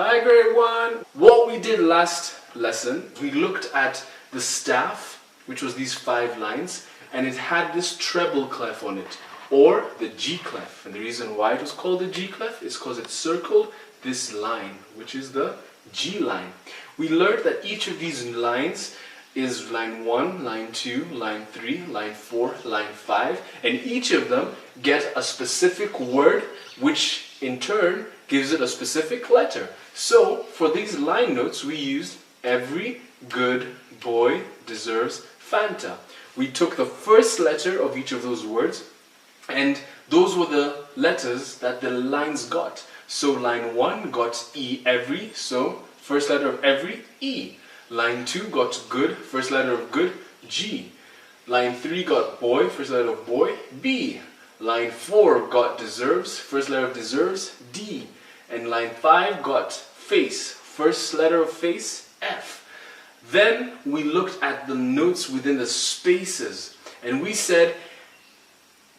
Hi grade 1! What we did last lesson, we looked at the staff, which was these 5 lines, and it had this treble clef on it, or the G clef. And the reason why it was called the G clef is because it circled this line, which is the G line. We learned that each of these lines is line 1, line 2, line 3, line 4, line 5, and each of them get a specific word, which in turn gives it a specific letter. So for these line notes we used every good boy deserves Fanta. We took the first letter of each of those words, and those were the letters that the lines got. So line 1 got E, every, so first letter of every, E. Line 2 got good, first letter of good, G. Line 3 got boy, first letter of boy, B. Line 4 got deserves, first letter of deserves, D. And line 5 got face, first letter of face, F. Then we looked at the notes within the spaces, and we said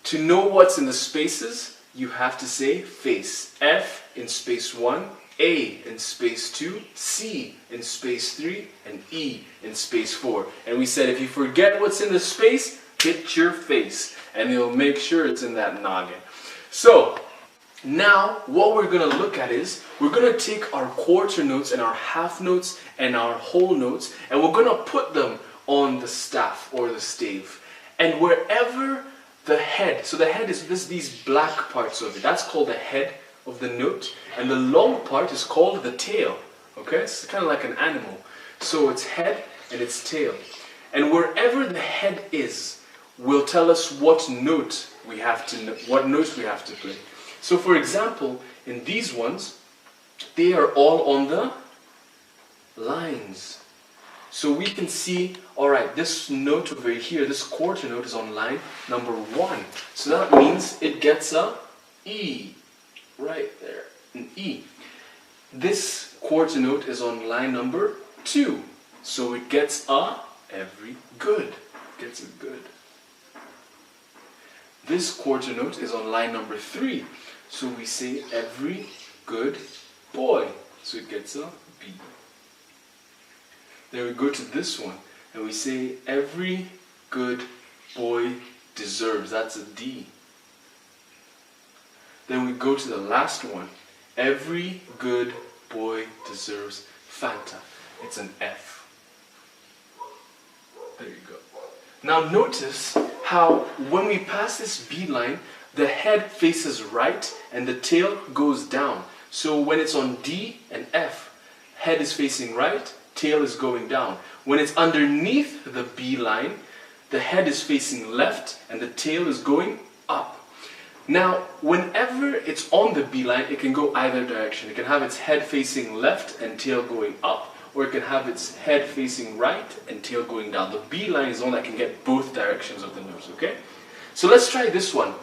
to know what's in the spaces, you have to say face. F in space 1, A in space 2, C in space 3, and E in space 4. And we said if you forget what's in the space, hit your face, and it'll make sure it's in that noggin. So now what we're going to look at is we're going to take our quarter notes and our half notes and our whole notes, and we're going to put them on the staff or the stave. And wherever the head, so the head is these black parts of it, that's called the head of the note, and the long part is called the tail. Okay, it's kind of like an animal. So it's head and it's tail. And wherever the head is will tell us what note we have to play. So for example, in these ones, they are all on the lines. So we can see, alright, this note over here, this quarter note is on line number 1. So that means it gets a E. Right there, an E. This quarter note is on line number 2. So it gets a every good. Gets a good. This quarter note is on line number 3. So we say every good boy. So it gets a B. Then we go to this one and we say every good boy deserves. That's a D. Then we go to the last one. Every good boy deserves Fanta. It's an F. There you go. Now notice how when we pass this B line, the head faces right and the tail goes down. So when it's on D and F, head is facing right, tail is going down. When it's underneath the B line, the head is facing left and the tail is going up. Now, whenever it's on the B line, it can go either direction. It can have its head facing left and tail going up, or it can have its head facing right and tail going down. The B line is the one that can get both directions of the nose, okay? So let's try this one.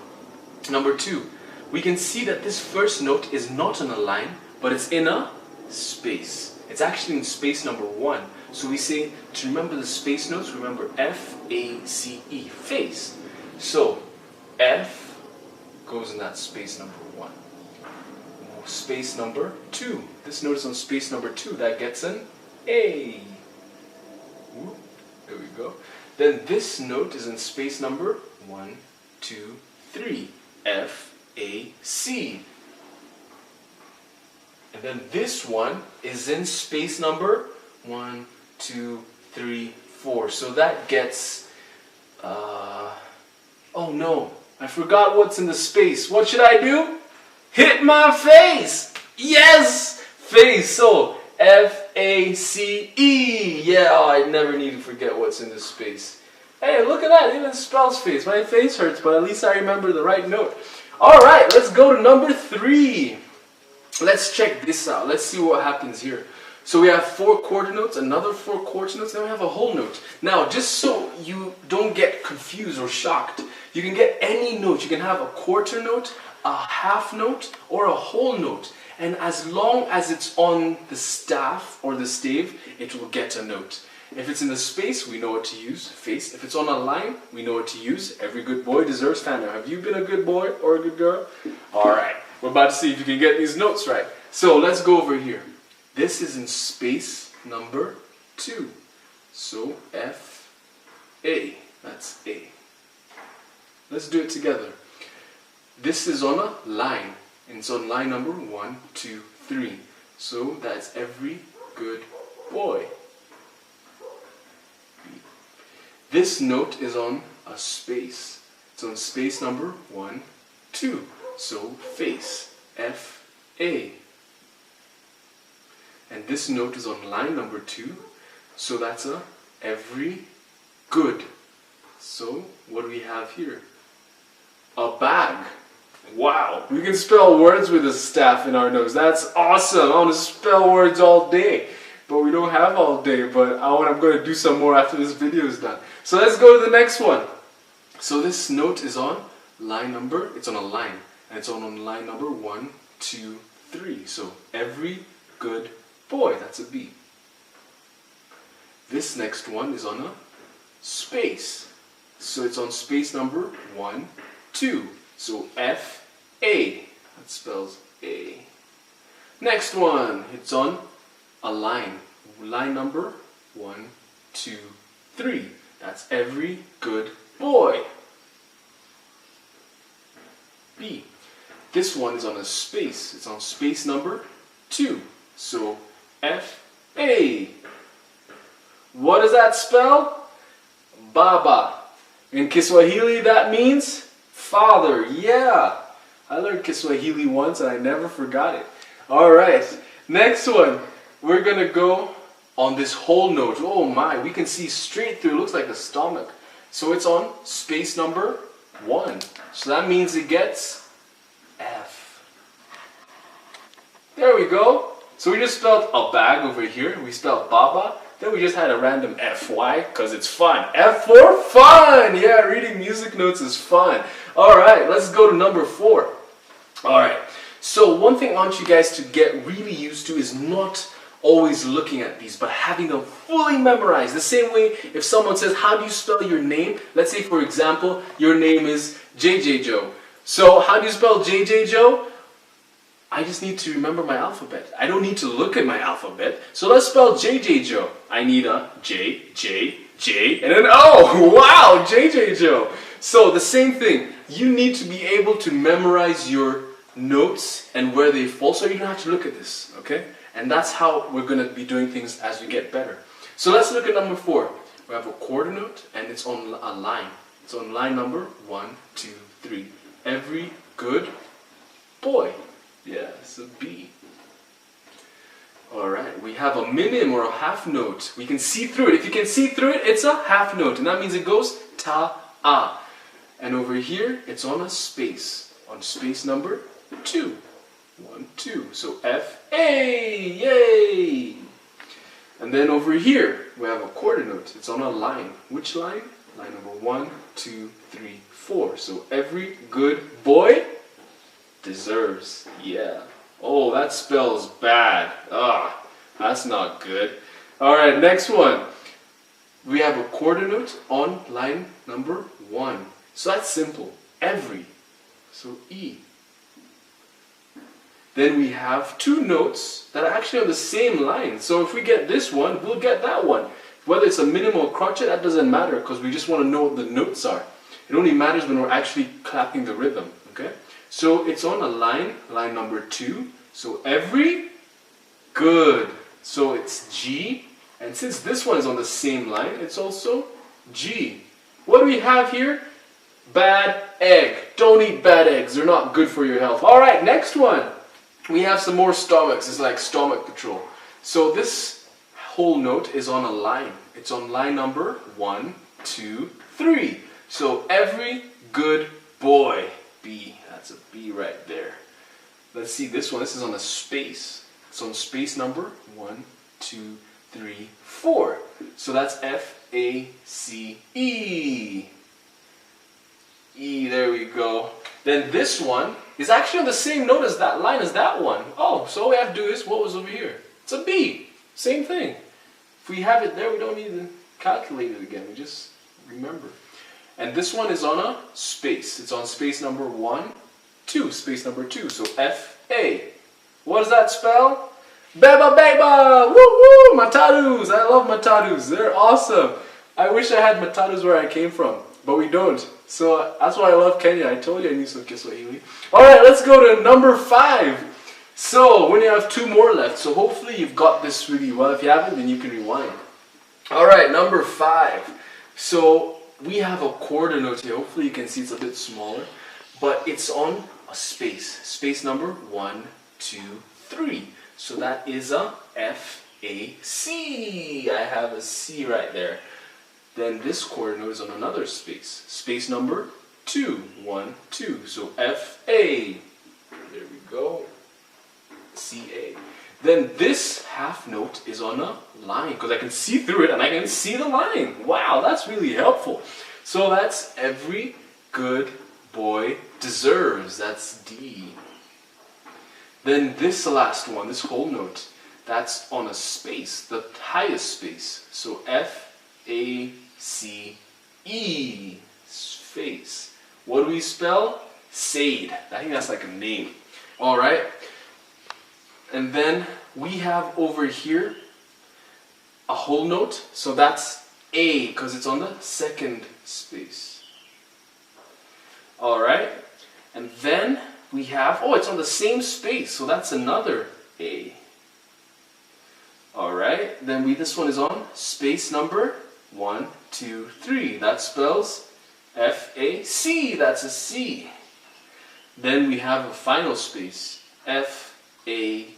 Number 2. We can see that this first note is not on a line, but it's in a space. It's actually in space number 1. So we say, to remember the space notes, remember F, A, C, E, face. So, F goes in that space number 1. Space number 2. This note is on space number 2. That gets an A. Ooh, there we go. Then this note is in space number 1, 2, 3. F, A, C. And then this one is in space number 1, 2, 3, 4. So that gets, oh no, I forgot what's in the space. What should I do? Hit my face! Yes! Face! So, F-A-C-E! Yeah, oh, I never need to forget what's in this space. Hey, look at that, it even spells face. My face hurts, but at least I remember the right note. Alright, let's go to number 3. Let's check this out. Let's see what happens here. So we have 4 quarter notes, another 4 quarter notes, then we have a whole note. Now, just so you don't get confused or shocked, you can get any note. You can have a quarter note, a half note, or a whole note. And as long as it's on the staff or the stave, it will get a note. If it's in the space, we know what to use, face. If it's on a line, we know what to use. Every good boy deserves Fanta. Have you been a good boy or a good girl? Alright, we're about to see if you can get these notes right. So let's go over here. This is in space number 2. So F, A. That's A. Let's do it together. This is on a line. And it's on line number 1, 2, 3. So that's every good boy. This note is on a space. It's on space number 1, 2. So face, F, A. And this note is on line number 2. So that's a every good. So what do we have here? A bag. Wow, we can spell words with a staff in our nose. That's awesome. I want to spell words all day. But we don't have all day. But I'm going to do some more after this video is done. So let's go to the next one. So this note is on line number, it's on a line. And it's on line number 1, 2, 3. So every good boy. That's a B. This next one is on a space. So it's on space number 1, 2. So F, A. That spells A. Next one, it's on a line. Line number 1, 2, 3. That's every good boy. B. This one is on a space. It's on space number 2. So F, A. What does that spell? Baba. In Kiswahili that means father. Yeah. I learned Kiswahili once and I never forgot it. Alright. Next one. We're going to go on this whole note. Oh my. We can see straight through. It looks like a stomach. So it's on space number 1. So that means it gets F. There we go. So we just spelled a bag over here. We spelled Baba. Then we just had a random F. Why? Because it's fun. F for fun! Yeah, reading music notes is fun. Alright, let's go to number 4. Alright, so one thing I want you guys to get really used to is not always looking at these, but having them fully memorized. The same way if someone says, how do you spell your name? Let's say, for example, your name is JJ Joe. So how do you spell JJ Joe? I just need to remember my alphabet. I don't need to look at my alphabet. So let's spell JJ Joe. I need a J, J, J, and an O. Wow, JJ Joe. So the same thing. You need to be able to memorize your notes and where they fall so you don't have to look at this, okay? And that's how we're going to be doing things as we get better. So let's look at number 4. We have a quarter note and it's on a line. It's on line number 1, 2, 3. Every good boy. Yeah, it's a B. Alright, we have a minim or a half note. We can see through it. If you can see through it, it's a half note. And that means it goes ta-a. And over here, it's on a space. On space number 2. 1, 2. So F-A. Yay! And then over here, we have a quarter note. It's on a line. Which line? Line number 1, 2, 3, 4. So every good boy deserves. Yeah. Oh, that spells bad. Ah, that's not good. Alright, next one. We have a quarter note on line number 1. So that's simple. Every. So E. Then we have 2 notes that are actually on the same line. So if we get this one, we'll get that one. Whether it's a minim or crochet, that doesn't matter because we just want to know what the notes are. It only matters when we're actually clapping the rhythm. Okay? So it's on a line, line number 2. So every good. So it's G. And since this one is on the same line, it's also G. What do we have here? Bad egg. Don't eat bad eggs. They're not good for your health. Alright, next one. We have some more stomachs. It's like stomach patrol. So this whole note is on a line. It's on line number 1, 2, 3. So every good boy. B. That's a B right there. Let's see this one. This is on a space. It's on space number 1, 2, 3, 4. So that's F-A-C-E. E, there we go. Then this one is actually on the same note as that line as that one. Oh, so all we have to do is, what was over here? It's a B. Same thing. If we have it there, we don't need to calculate it again. We just remember. And this one is on a space. It's on space number 1, 2. Space number 2. So F-A. What does that spell? Beba beba! Woo woo! Matatus! I love matatus. They're awesome. I wish I had matatus where I came from, but we don't. So that's why I love Kenya. I told you I knew some Kiswahili. Alright, let's go to number 5. So, we only have 2 more left, so hopefully you've got this really well. If you haven't, then you can rewind. Alright, number 5. So, we have a quarter note here. Hopefully you can see it's a bit smaller, but it's on a space. Space number 1, 2, 3. So that is a F, A, C. I have a C right there. Then this quarter note is on another space. Space number 2, 1, 2. So F, A. There we go. C, A. Then this half note is on a line because I can see through it and I can see the line. Wow, that's really helpful. So that's every good boy deserves. That's D. Then this last one, this whole note, that's on a space, the highest space. So F, A, C, E. Space. What do we spell? Sade. I think that's like a name. Alright. And then we have over here a whole note. So that's A because it's on the second space. Alright. And then we have, oh, it's on the same space. So that's another A. Alright. Then this one is on space number 1, 2, 3. That spells F-A-C. That's a C. Then we have a final space. F-A-C-E.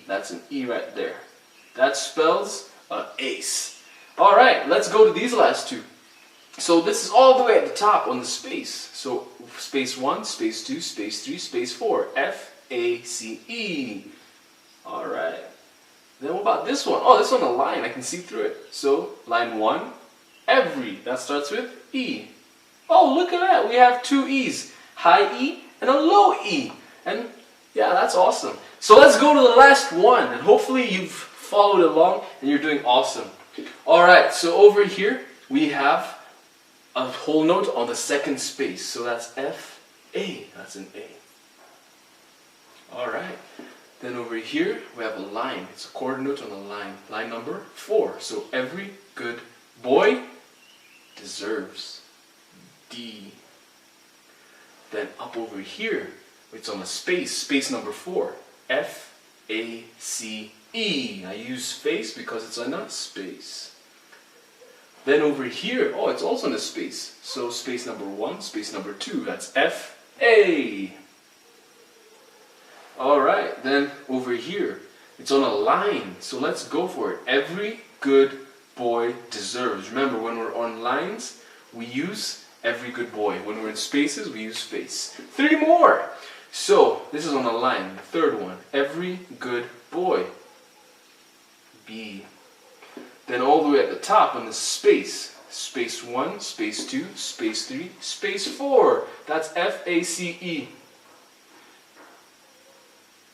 That's an E right there. That spells ace. Alright, let's go to these last 2. So this is all the way at the top on the space. So space 1, space 2, space 3, space 4. F-A-C-E. Alright. Then what about this one? Oh, this one a line. I can see through it. So line 1, every. That starts with E. Oh, look at that. We have 2 E's. High E and a low E. And yeah, that's awesome. So let's go to the last one. And hopefully you've followed along and you're doing awesome. Alright, so over here we have a whole note on the second space. So that's F, A. That's an A. Alright. Then over here we have a line. It's a quarter note on a line. Line number 4. So every good boy deserves D. Then up over here, it's on a space. Space number 4. F, A, C, E. I use space because it's on a space. Then over here, oh, it's also in a space. So space number 1, space number 2. That's F, A. Alright, then over here, it's on a line. So let's go for it. Every good boy deserves. Remember, when we're on lines, we use every good boy. When we're in spaces, we use space. 3 more! So, this is on a line. The third one. Every good boy. B. Then all the way at the top on the space. Space 1, space 2, space 3, space 4. That's F-A-C-E.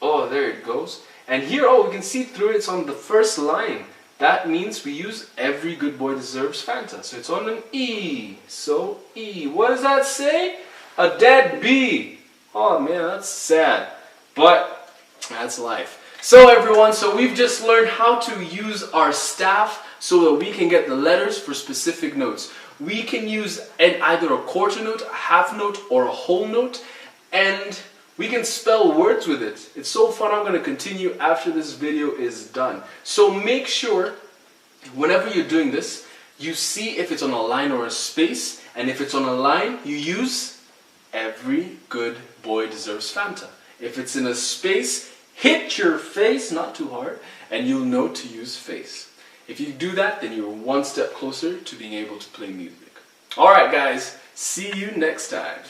Oh, there it goes. And here, oh, we can see through it. It's on the first line. That means we use every good boy deserves Fanta. So it's on an E. So E. What does that say? A dead B. Oh man, that's sad. But that's life. So everyone, so we've just learned how to use our staff so that we can get the letters for specific notes. We can use either a quarter note, a half note, or a whole note. And we can spell words with it. It's so fun. I'm going to continue after this video is done. So make sure, whenever you're doing this, you see if it's on a line or a space. And if it's on a line, you use every good boy deserves Fanta. If it's in a space, hit your face, not too hard, and you'll know to use face. If you do that, then you're one step closer to being able to play music. Alright guys, see you next time.